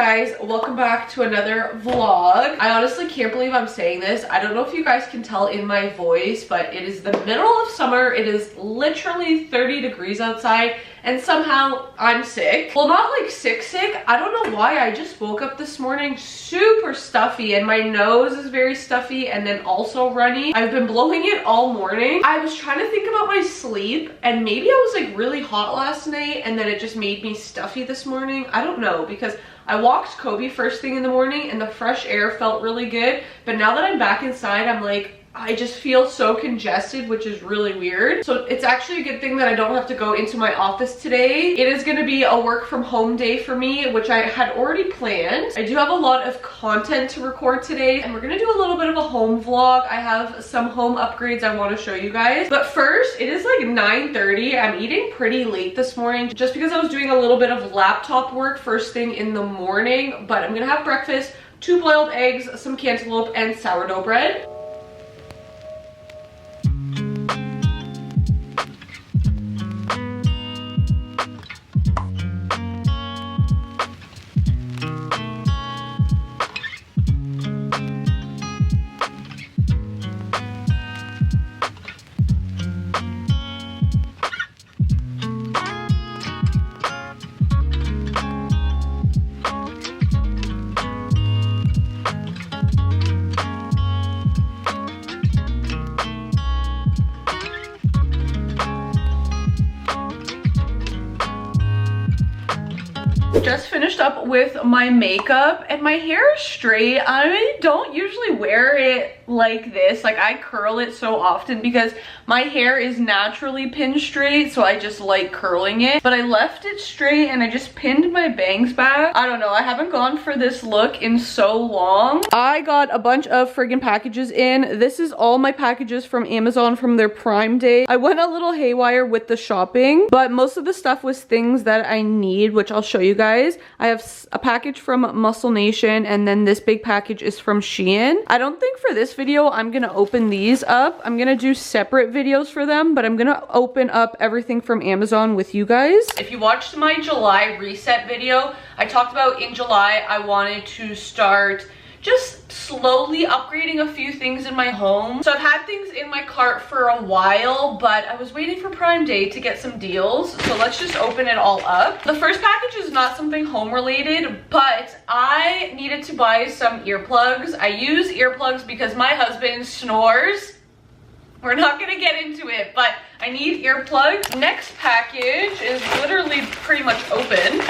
guys, welcome back to another vlog. I honestly can't believe I'm saying this. I don't know if you guys can tell in my voice, but it is the middle of summer. It is literally 30 degrees outside and somehow I'm sick. Well, not like sick. I don't know why. I just woke up this morning super stuffy and my nose is very stuffy and then also runny. I've been blowing it all morning. I was trying to think about my sleep and maybe I was like really hot last night and then it just made me stuffy this morning. I don't know, because I walked Kobe first thing in the morning and the fresh air felt really good. But now that I'm back inside, I'm like, I just feel so congested, which is really weird. So it's actually a good thing that I don't have to go into my office today. It is gonna be a work from home day for me, which I had already planned. I do have a lot of content to record today and we're gonna do a little bit of a home vlog. I have some home upgrades I wanna show you guys. But first, it is like 9:30. I'm eating pretty late this morning just because I was doing a little bit of laptop work first thing in the morning. But I'm gonna have breakfast, 2 boiled eggs, some cantaloupe, and sourdough bread. Just finished up with my makeup and my hair is straight. I don't usually wear it like this. Like, I curl it so often because my hair is naturally pinned straight, so I just like curling it. But I left it straight and I just pinned my bangs back. I don't know, I haven't gone for this look in so long. I got a bunch of friggin' packages in. This is all my packages from Amazon from their Prime Day. I went a little haywire with the shopping, but most of the stuff was things that I need, which I'll show you guys. I have a package from Muscle Nation and then this big package is from Shein. I don't think for this video I'm gonna open these up. I'm gonna do separate videos for them, but I'm gonna open up everything from Amazon with you guys. If you watched my July reset video, I talked about in July I wanted to start just slowly upgrading a few things in my home. So I've had things in my cart for a while, but I was waiting for Prime Day to get some deals. So let's just open it all up. The first package is not something home related, but I needed to buy some earplugs. I use earplugs because my husband snores. We're not gonna get into it, but I need earplugs. Next package is literally pretty much open.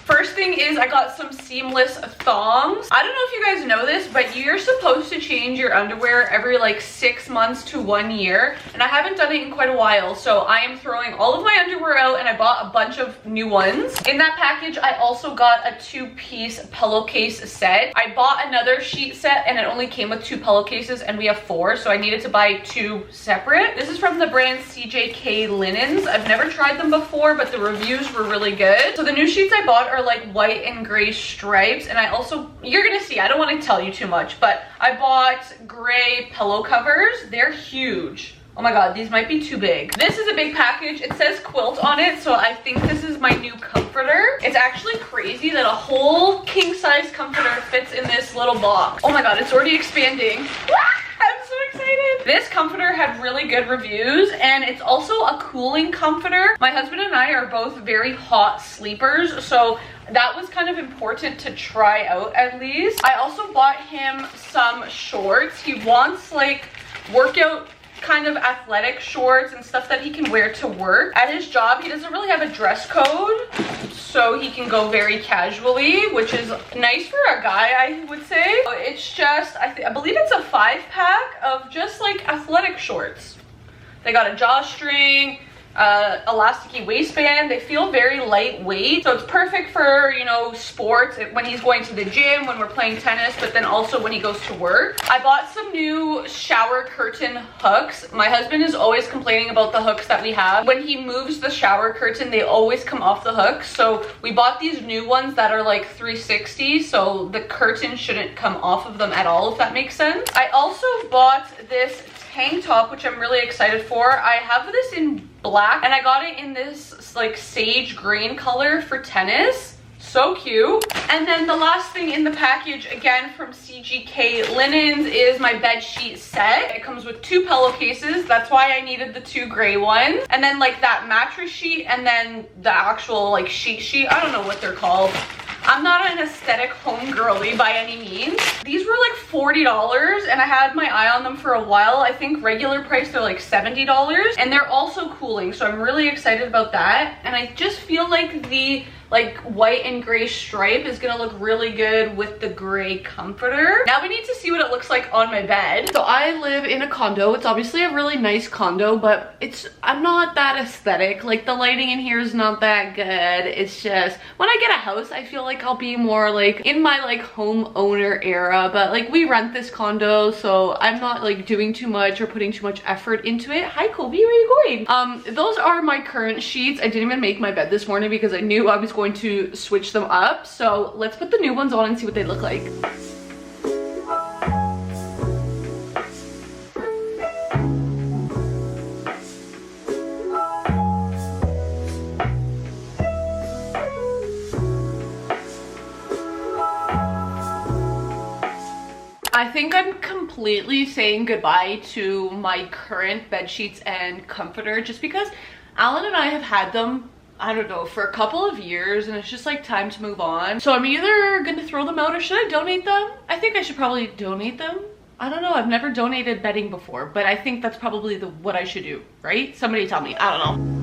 First thing is I got some seamless thongs. I don't know if you guys know this, but you're supposed to change your underwear every like 6 months to 1 year. And I haven't done it in quite a while. So I am throwing all of my underwear out and I bought a bunch of new ones. In that package, I also got a 2-piece pillowcase set. I bought another sheet set and it only came with 2 pillowcases and we have 4. So I needed to buy 2 separate. This is from the brand CJK Linens. I've never tried them before, but the reviews were really good. So the new sheets I bought are like white and gray stripes, and I also, you're gonna see, I don't want to tell you too much, but I bought gray pillow covers. They're huge. Oh my god, these might be too big. This is a big package. It says quilt on it, so I think this is my new comforter. It's actually crazy that a whole king-size comforter fits in this little box. Oh my god, it's already expanding. I'm so excited. This comforter had really good reviews and it's also a cooling comforter. My husband and I are both very hot sleepers, so that was kind of important to try out at least. I also bought him some shorts. He wants like workout kind of athletic shorts and stuff that he can wear to work. At his job, he doesn't really have a dress code, so he can go very casually, which is nice for a guy, I would say. It's just, I believe it's a 5-pack of just like athletic shorts. They got a drawstring, elasticy waistband. They feel very lightweight, so it's perfect for, you know, sports, when he's going to the gym, when we're playing tennis, but then also when he goes to work. I bought some new shower curtain hooks. My husband is always complaining about the hooks that we have. When he moves the shower curtain, they always come off the hooks, so we bought these new ones that are like 360, so the curtain shouldn't come off of them at all, if that makes sense. I also bought this tank top, which I'm really excited for. I have this in black and I got it in this like sage green color for tennis. So cute. And then the last thing in the package, again from CGK Linens, is my bed sheet set. It comes with 2 pillowcases. That's why I needed the 2 gray ones. And then like that mattress sheet, and then the actual like sheet. I don't know what they're called. I'm not an aesthetic home girly by any means. These were like $40 and I had my eye on them for a while. I think regular price they're like $70, and they're also cooling, so I'm really excited about that. And I just feel like the like white and gray stripe is gonna look really good with the gray comforter. Now we need to see what it looks like on my bed. So I live in a condo. It's obviously a really nice condo, but I'm not that aesthetic. Like the lighting in here is not that good. It's just when I get a house, I feel like I'll be more like in my like homeowner era, but like we rent this condo, so I'm not like doing too much or putting too much effort into it. Hi Kobe, where are you going? Those are my current sheets. I didn't even make my bed this morning because I knew I was going to switch them up. So let's put the new ones on and see what they look like. I think I'm completely saying goodbye to my current bed sheets and comforter just because Alan and I have had them, I don't know, for a couple of years, and it's just like time to move on. So I'm either gonna throw them out or should I donate them? I think I should probably donate them. I don't know, I've never donated bedding before, but I think that's probably what I should do, right? Somebody tell me, I don't know.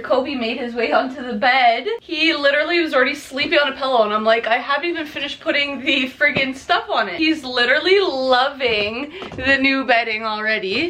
Kobe made his way onto the bed. He literally was already sleeping on a pillow, and I'm like, I haven't even finished putting the friggin' stuff on it. He's literally loving the new bedding already.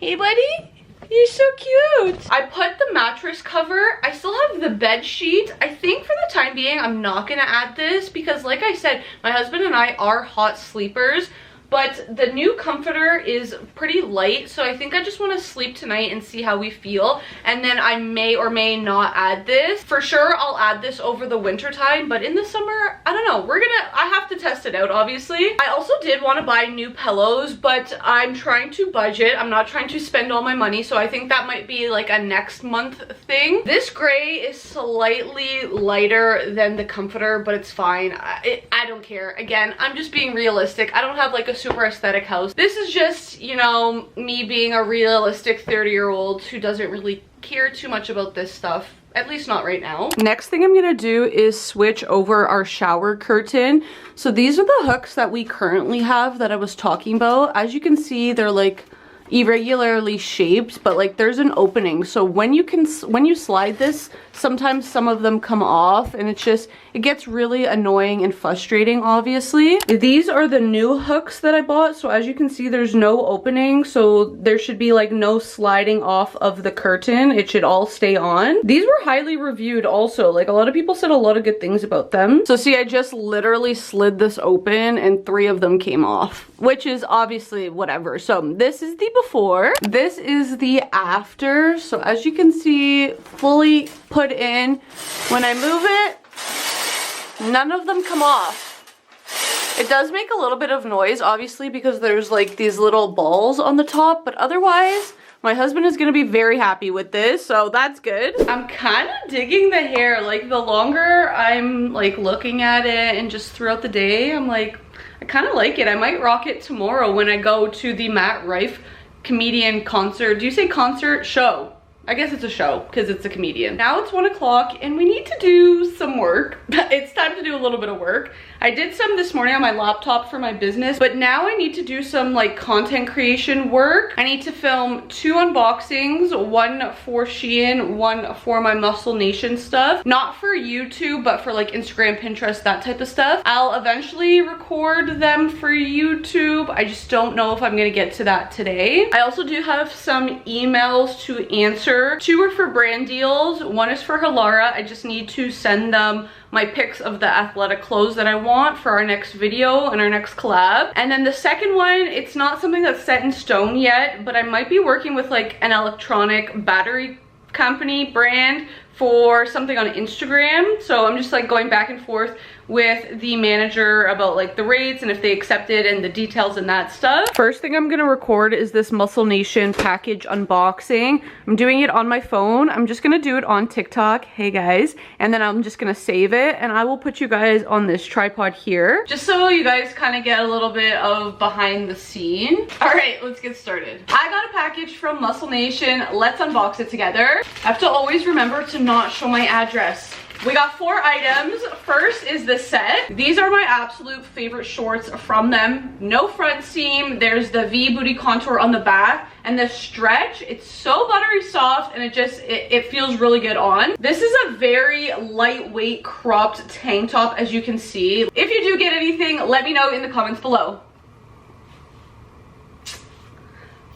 Hey buddy, you're so cute. I put the mattress cover. I still have the bed sheet. I think for the time being I'm not gonna add this because like I said, my husband and I are hot sleepers. But the new comforter is pretty light, so I think I just want to sleep tonight and see how we feel. And then I may or may not add this. For sure, I'll add this over the winter time, but in the summer, I don't know. I have to test it out, obviously. I also did want to buy new pillows, but I'm trying to budget. I'm not trying to spend all my money, so I think that might be like a next month thing. This gray is slightly lighter than the comforter, but it's fine. I don't care. Again, I'm just being realistic. I don't have like a super aesthetic house. This is just, you know, me being a realistic 30-year-old who doesn't really care too much about this stuff. At least not right now. Next thing I'm gonna do is switch over our shower curtain. So these are the hooks that we currently have that I was talking about. As you can see, they're like irregularly shaped, but like there's an opening, so when you slide this, sometimes some of them come off, and it gets really annoying and frustrating. Obviously, these are the new hooks that I bought, so as you can see, there's no opening, so there should be like no sliding off of the curtain. It should all stay on. These were highly reviewed also. Like a lot of people said a lot of good things about them. So see, I just literally slid this open and 3 of them came off, which is obviously whatever. So this is the before, this is the after. So as you can see, fully put in. When I move it, none of them come off. It does make a little bit of noise, obviously, because there's like these little balls on the top, but otherwise my husband is gonna be very happy with this, so that's good. I'm kind of digging the hair. Like the longer I'm like looking at it and just throughout the day, I'm like, I kind of like it. I might rock it tomorrow when I go to the Matt Rife comedian concert. Do you say concert? Show. I guess it's a show because it's a comedian. Now it's 1 o'clock and we need to do some work. It's time to do a little bit of work. I did some this morning on my laptop for my business, but now I need to do some like content creation work. I need to film 2 unboxings, one for Shein, one for my Muscle Nation stuff. Not for YouTube, but for like Instagram, Pinterest, that type of stuff. I'll eventually record them for YouTube. I just don't know if I'm gonna get to that today. I also do have some emails to answer. 2 are for brand deals. 1 is for Halara. I just need to send them my pics of the athletic clothes that I want for our next video and our next collab. And then the second one, it's not something that's set in stone yet, but I might be working with like an electronic battery company brand for something on Instagram. So I'm just like going back and forth with the manager about like the rates and if they accept it and the details and that stuff. First thing I'm gonna record is this Muscle Nation package unboxing. I'm doing it on my phone. I'm just gonna do it on TikTok, hey guys, and then I'm just gonna save it and I will put you guys on this tripod here just so you guys kind of get a little bit of behind the scene. All right, let's get started. I got a package from Muscle Nation. Let's unbox it together. I have to always remember to not show my address. We got 4 items. First is this set. These are my absolute favorite shorts from them. No front seam. There's the V booty contour on the back and the stretch. It's so buttery soft and it feels really good on. This is a very lightweight cropped tank top, as you can see. If you do get anything, let me know in the comments below.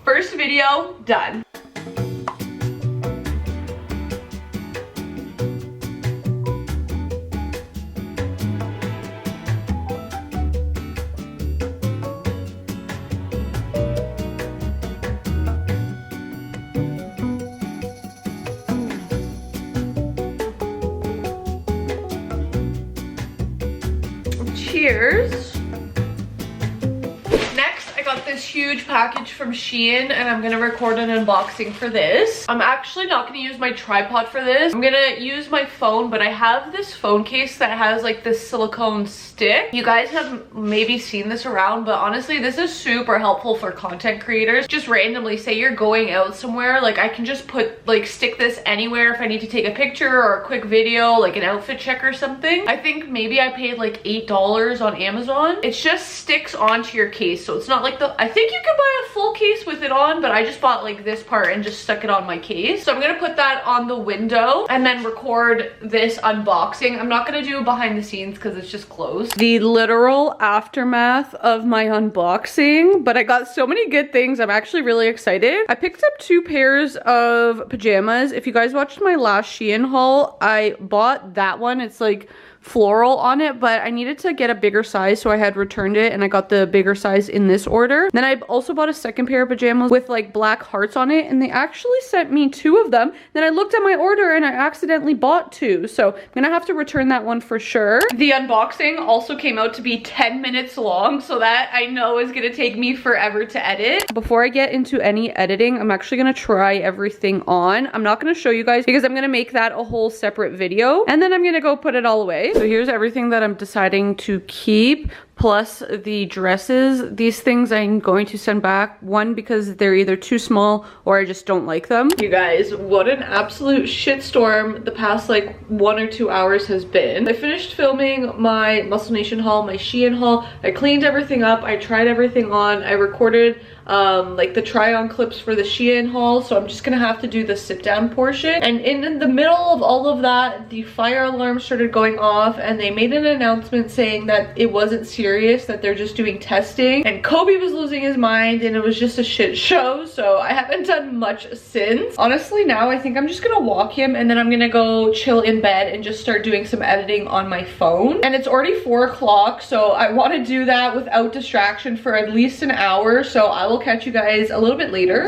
First video done. Cheers. Next, I got this huge package from Shein and I'm gonna record an unboxing for this. I'm actually not gonna use my tripod for this. I'm gonna use my phone, but I have this phone case that has like this silicone stick. You guys have maybe seen this around, but honestly, this is super helpful for content creators. Just randomly, say you're going out somewhere, like I can just stick this anywhere if I need to take a picture or a quick video, like an outfit check or something. I think maybe I paid like $8 on Amazon. It just sticks onto your case, so it's not like I think you could buy a full case with it on, but I just bought like this part and just stuck it on my case. So I'm gonna put that on the window and then record this unboxing. I'm not gonna do behind the scenes because it's just closed. The literal aftermath of my unboxing, but I got so many good things. I'm actually really excited. I picked up 2 pairs of pajamas. If you guys watched my last Shein haul, I bought that one. It's like floral on it, but I needed to get a bigger size, so I had returned it and I got the bigger size in this order. Then I also bought a second pair of pajamas with like black hearts on it, and they actually sent me 2 of them. Then I looked at my order and I accidentally bought 2, so I'm gonna have to return that one for sure. The unboxing also came out to be 10 minutes long, so that I know is gonna take me forever to edit. Before I get into any editing, I'm actually gonna try everything on. I'm not gonna show you guys because I'm gonna make that a whole separate video, and then I'm gonna go put it all away. So here's everything that I'm deciding to keep, plus the dresses. These things I'm going to send back. One, because they're either too small or I just don't like them. You guys, what an absolute shitstorm the past like 1 or 2 hours has been. I finished filming my Muscle Nation haul, my Shein haul. I cleaned everything up. I tried everything on. I recorded like the try on clips for the Shein haul, so I'm just gonna have to do the sit down portion. And in the middle of all of that, the fire alarm started going off and they made an announcement saying that it wasn't serious, that they're just doing testing, and Kobe was losing his mind and it was just a shit show. So I haven't done much since. Honestly, now I think I'm just gonna walk him and then I'm gonna go chill in bed and just start doing some editing on my phone. And it's already 4 o'clock, so I want to do that without distraction for at least an hour, so I will catch you guys a little bit later.